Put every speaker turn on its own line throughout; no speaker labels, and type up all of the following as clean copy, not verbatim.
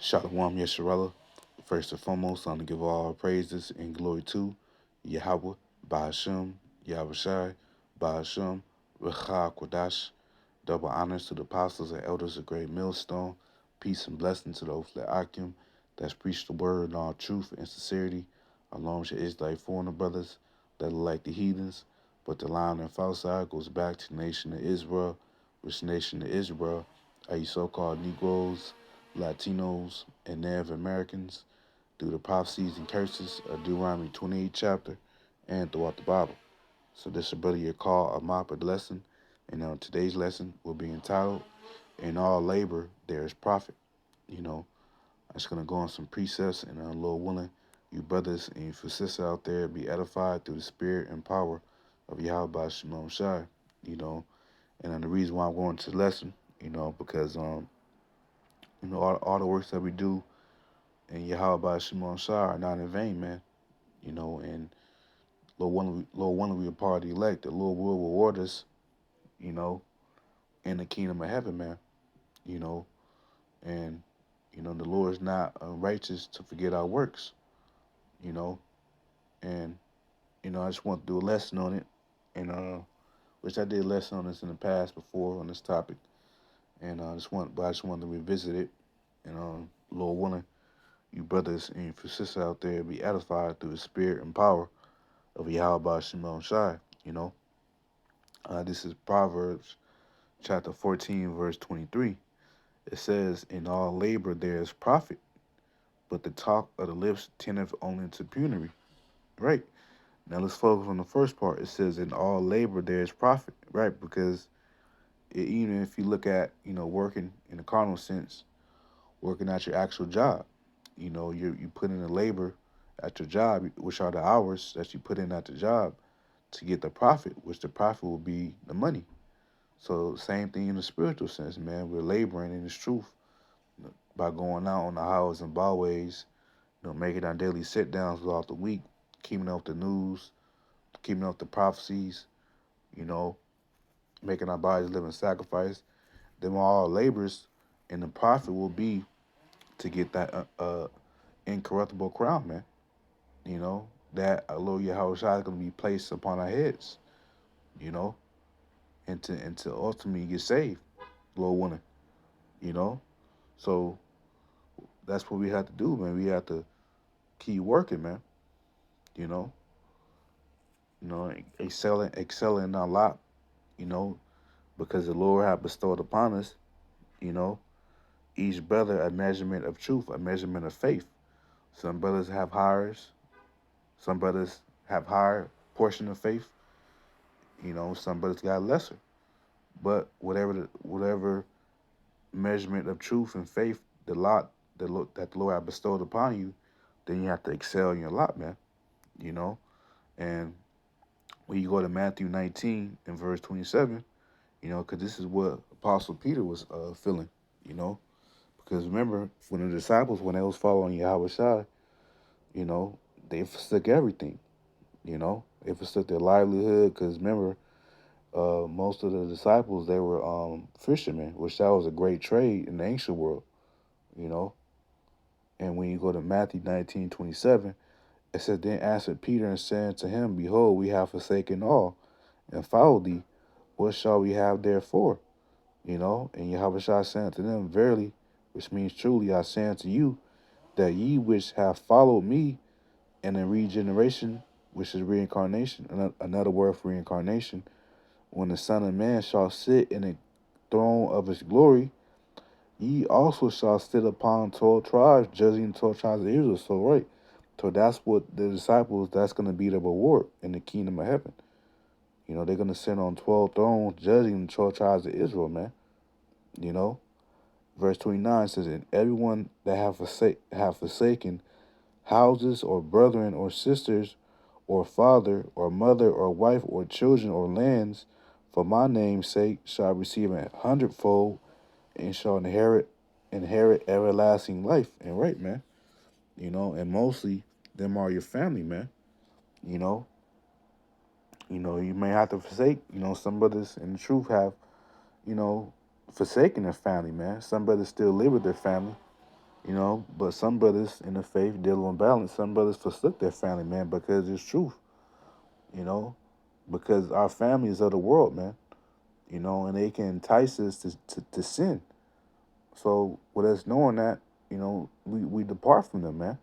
Shalom Yesharella. First and foremost, I want to give all praises and glory to Yahweh, Ba'ashem, Yahushai, Ba'ashem, Recha Kodash. Double honors to the apostles and elders of Great Millstone. Peace and blessing to those that Akim, that's preached the word in all truth and sincerity, along with your Israelite foreigner brothers that are like the heathens. But the line and false side goes back to the nation of Israel, which nation of Israel are you so-called Negroes, Latinos, and Native Americans through the prophecies and curses of Deuteronomy 28 chapter and throughout the Bible. So this is brother your call, a mop lesson. And today's lesson will be entitled, In All Labor There is Profit. I'm just going to go on some precepts and Lord willing, you brothers and your sisters out there be edified through the spirit and power of Yahweh Shalom Shai, you know. And the reason why I'm going to the lesson, because all the works that we do in Yahweh Shimon Shah are not in vain, man. And Lord one we are part of the elect. The Lord will reward us, you know, in the kingdom of heaven, man. You know, and the Lord is not unrighteous to forget our works, you know, and I just want to do a lesson on it, and which I did a lesson on this in the past before on this topic, and I just wanted to revisit it, and Lord willing, you brothers and your sisters out there be edified through the spirit and power of Yahweh Shimon Shai. You know, this is Proverbs chapter 14, verse 23. It says, In all labor there is profit, but the talk of the lips tendeth only to penury. Right. Now let's focus on the first part. It says, In all labor there is profit. Right. Because even if you look at, working in a carnal sense, working at your actual job, you put in the labor at your job, which are the hours that you put in at the job to get the profit, which the profit will be the money. So same thing in the spiritual sense, man. We're laboring in this truth by going out on the highways and byways, making our daily sit downs throughout the week, keeping up the news, keeping up the prophecies, you know, making our bodies living sacrifice. Then all our labors and the profit will be to get that incorruptible crown, man. That Lord Yahweh is going to be placed upon our heads, you know, and to ultimately get saved, Lord willing, you know. So that's what we have to do, man. We have to keep working, man. You know, excelling a lot, you know, because the Lord have bestowed upon us, you know, each brother a measurement of truth, a measurement of faith. Some brothers have higher, some brothers have higher portion of faith, some brothers got lesser. But whatever measurement of truth and faith, that the Lord has bestowed upon you, then you have to excel in your lot, man. You know, and when you go to Matthew 19 and verse 27, because this is what Apostle Peter was feeling, you know, because remember when the disciples, when they was following Yahweh Shai, you know, they forsook everything, they forsook their livelihood, because remember, most of the disciples, they were fishermen, which that was a great trade in the ancient world, you know. And when you go to Matthew 19:27, it says, Then answered Peter and said to him, Behold, we have forsaken all and followed thee. What shall we have therefore? And Yahweh Shai said unto them, Verily, which means truly, I say unto you, that ye which have followed me and in regeneration, which is reincarnation, another word for reincarnation, when the Son of Man shall sit in the throne of his glory, ye also shall sit upon 12 tribes, judging 12 tribes of Israel. So, right. So that's what the disciples, that's going to be the reward in the kingdom of heaven. They're going to sit on 12 thrones, judging the 12 tribes of Israel, man. Verse 29 says, And everyone that have forsaken houses or brethren or sisters or father or mother or wife or children or lands for my name's sake shall receive 100-fold and shall inherit everlasting life. And right, man. And mostly them are your family, man. You know. You may have to forsake, some brothers in the truth have, forsaken their family, man. Some brothers still live with their family, You know, but some brothers in the faith deal unbalanced. Some brothers forsook their family, man, because it's truth. You know, because our family is of the world, man. You know, and they can entice us to sin. So with us knowing that, you know, we depart from them, man.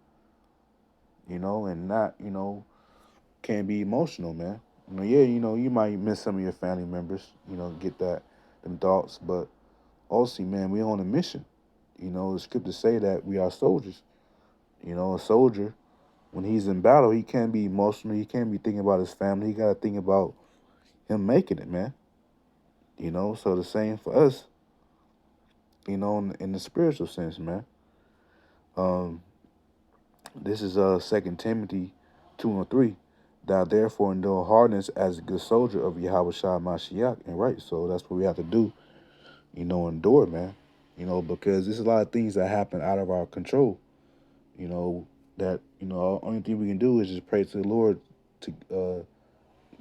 You know, and not, you know, can't be emotional, man. You know, yeah, you know, you might miss some of your family members, you know, get that them thoughts, but also, man, we on a mission. You know, the scriptures say that we are soldiers. You know, a soldier, when he's in battle, he can't be emotional. He can't be thinking about his family. He got to think about him making it, man. You know, so the same for us, you know, in the spiritual sense, man. Um, this is 2 Timothy 2:3. Thou therefore endure hardness as a good soldier of Yahweh Shai Mashiach. And right, so that's what we have to do, you know, endure, man. You know, because there's a lot of things that happen out of our control. You know, that, you know, the only thing we can do is just pray to the Lord to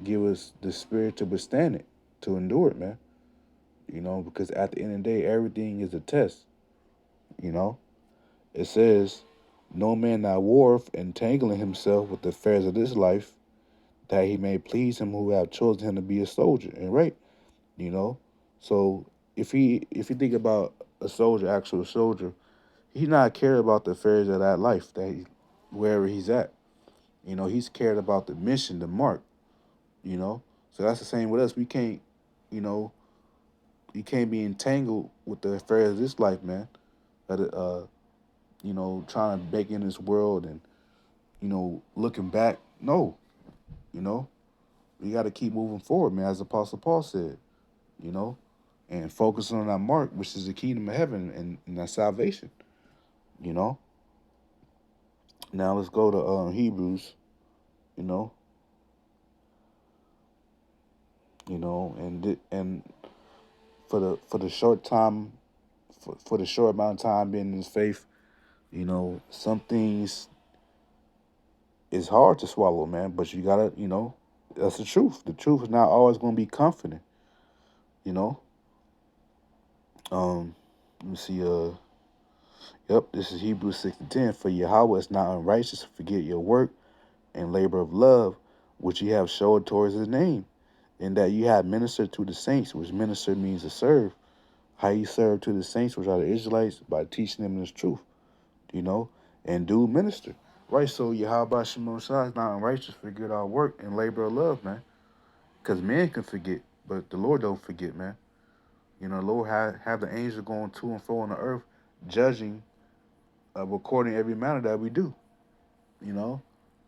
give us the spirit to withstand it, to endure it, man. You know, because at the end of the day, everything is a test. You know, it says, no man that warreth entangling himself with the affairs of this life, that he may please him who have chosen him to be a soldier. And right, you know, so if you think about a soldier, actual soldier, he's not cared about the affairs of that life wherever he's at. You know, he's cared about the mission, the mark. You know, so that's the same with us. We can't, you know, you can't be entangled with the affairs of this life, man. You know, trying to make in this world and, you know, looking back. No, you know, we got to keep moving forward, man, as Apostle Paul said, you know, and focusing on that mark, which is the kingdom of heaven and that salvation, you know. Now let's go to Hebrews, you know, and for the short time, for the short amount of time being in this faith, you know, some things is hard to swallow, man. But you gotta, you know, that's the truth. The truth is not always gonna be comforting, you know. Let me see. Yep, this is Hebrews 6:10. For Yahweh is not unrighteous to forget your work and labor of love, which you have showed towards His name, and that you have ministered to the saints, which minister means to serve. How you serve to the saints, which are the Israelites, by teaching them this truth, you know, and do minister. Right, so Yahweh Shemon Shah is not unrighteous, forget our work and labor of love, man. Because man can forget, but the Lord don't forget, man. You know, the Lord have the angels going to and fro on the earth, judging, recording every matter that we do. You know,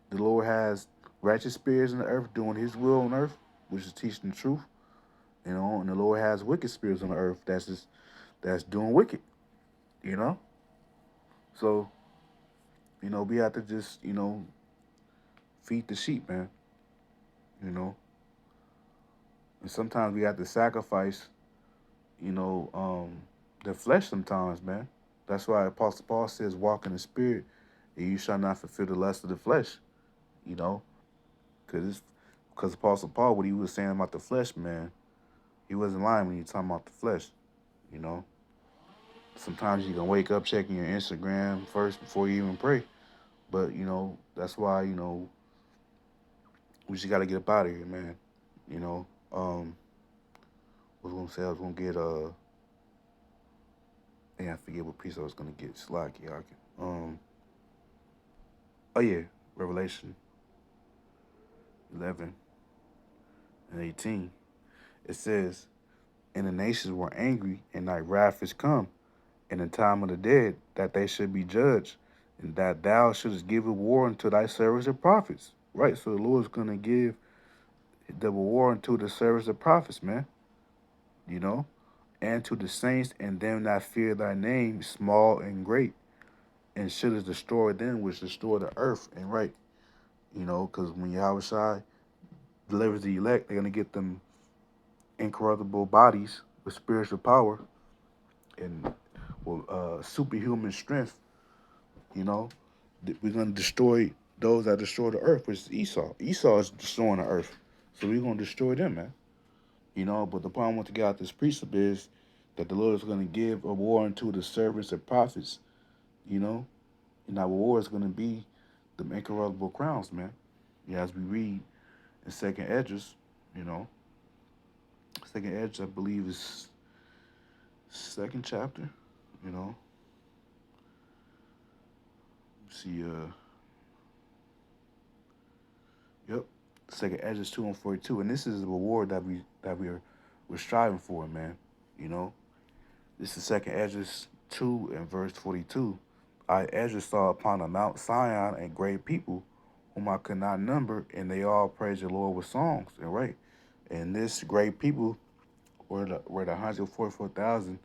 the Lord has righteous spirits in the earth doing His will on earth, which is teaching the truth. You know, and the Lord has wicked spirits on the earth that's doing wicked. You know, so you know we have to just feed the sheep, man. You know, and sometimes we have to sacrifice. You know, the flesh sometimes, man. That's why Apostle Paul says, "Walk in the Spirit, and you shall not fulfill the lust of the flesh." You know, because Apostle Paul, what he was saying about the flesh, man, he wasn't lying when he was talking about the flesh. You know, sometimes you can wake up checking your Instagram first before you even pray. But you know, that's why we just got to get up out of here, man. You know, what was I gonna say? I was gonna get yeah, I forget what piece I was gonna get. Slack, yeah. Oh yeah, Revelation 11:18. It says, "And the nations were angry, and thy wrath is come, in the time of the dead, that they should be judged, and that thou shouldest give a war unto thy servants and prophets." Right, so the Lord's gonna give the war unto the servants and prophets, man. You know, and to the saints and them that fear thy name, small and great, and shouldest destroy them which destroy the earth. And right, you know, because when Yahweh delivers the elect, they're gonna get them incorruptible bodies with spiritual power and superhuman strength. You know, we're gonna destroy those that destroy the earth, which is Esau. Esau is destroying the earth, so we're gonna destroy them, man. You know, but the problem with the get out this precept is that the Lord is gonna give a war unto the servants and prophets. you know, and our war is going to be the incorruptible crowns, man. Yeah, as we read in Second Esdras, you know, Second Esdras, I believe, is second chapter. You know, see, yep, Second Esdras 2:42, and this is the reward that we're striving for, man. You know, this is Second Esdras 2 and verse 42. I Esdras saw upon the Mount Sion a great people, whom I could not number, and they all praise the Lord with songs. And right, and this great people were the 144,000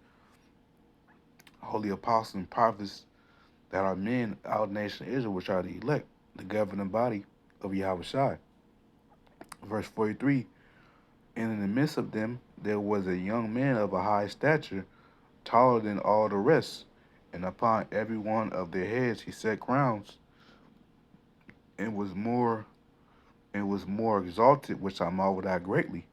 holy apostles and prophets that are men out of the nation of Israel, which are the elect, the governing body of Yahweh Shai. Verse 43, and in the midst of them there was a young man of a high stature, taller than all the rest, and upon every one of their heads he set crowns, and was more exalted, which I marveled at greatly.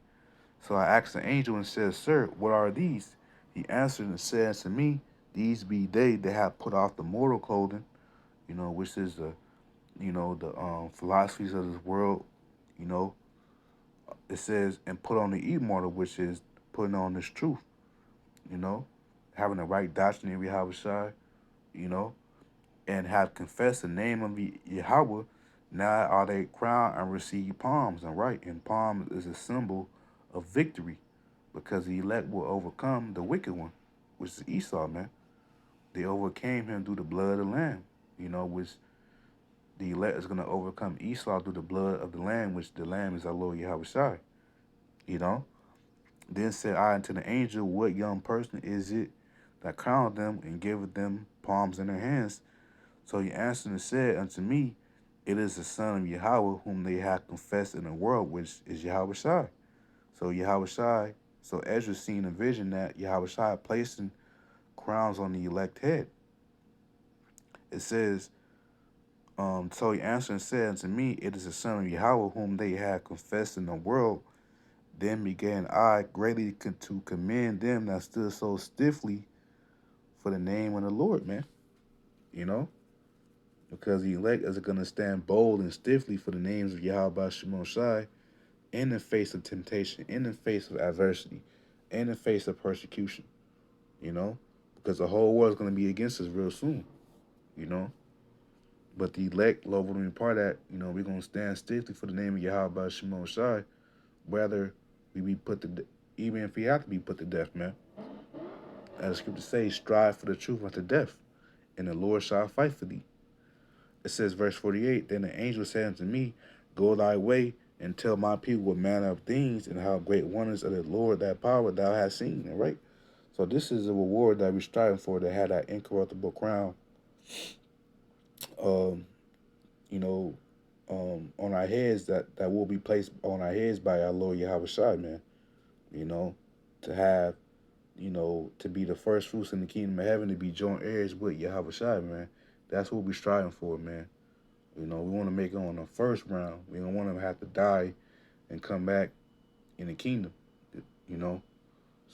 So I asked the angel and said, Sir, what are these? He answered and said unto me, These be they that have put off the mortal clothing, which is the philosophies of this world, you know. It says, and put on the immortal, which is putting on this truth, you know, having the right doctrine of Yahweh Shai, you know, and have confessed the name of Yahweh. Now are they crowned and receive palms, and right, and palms is a symbol of victory, because the elect will overcome the wicked one, which is Esau, man. They overcame him through the blood of the Lamb, which the elect is going to overcome Esau through the blood of the Lamb, which the Lamb is our Lord Yahweh Shai, you know. Then said I unto the angel, What young person is it that crowned them and giveth them palms in their hands? So he answered and said unto me, It is the Son of Yahweh whom they have confessed in the world, which is Yahweh Shai. So Yahweh Shai, so Ezra seen a vision that Yahweh Shai placing crowns on the elect head. It says, so he answered and said unto me, It is the Son of Yahweh whom they have confessed in the world. Then began I greatly to commend them that stood so stiffly for the name of the Lord, man. You know, because the elect is going to stand bold and stiffly for the names of Yahweh Shemon Shai in the face of temptation, in the face of adversity, in the face of persecution. You know, because the whole world is going to be against us real soon. You know, but the elect, Lord, when we part that, we're going to stand stiffly for the name of Yahweh Shemon Shai, whether we be put to, even if we have to be put to death, man. As the scripture says, strive for the truth unto death, and the Lord shall fight for thee. It says, verse 48, Then the angel said unto me, Go thy way, and tell my people what manner of things and how great wonders of the Lord that power thou hast seen. And right? So this is a reward that we're striving for, to have that incorruptible crown, um, you know, on our heads, that will be placed on our heads by our Lord Yahweh Shai, man. You know, to have, to be the first fruits in the kingdom of heaven, to be joint heirs with Yahweh Shai, man. That's what we're striving for, man. We want to make it on the first round. We don't want to have to die and come back in the kingdom, you know.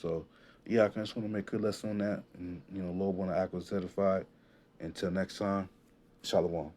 So, yeah, I just want to make a good lesson on that. And, Lord want to act was edified. Until next time, Shalom.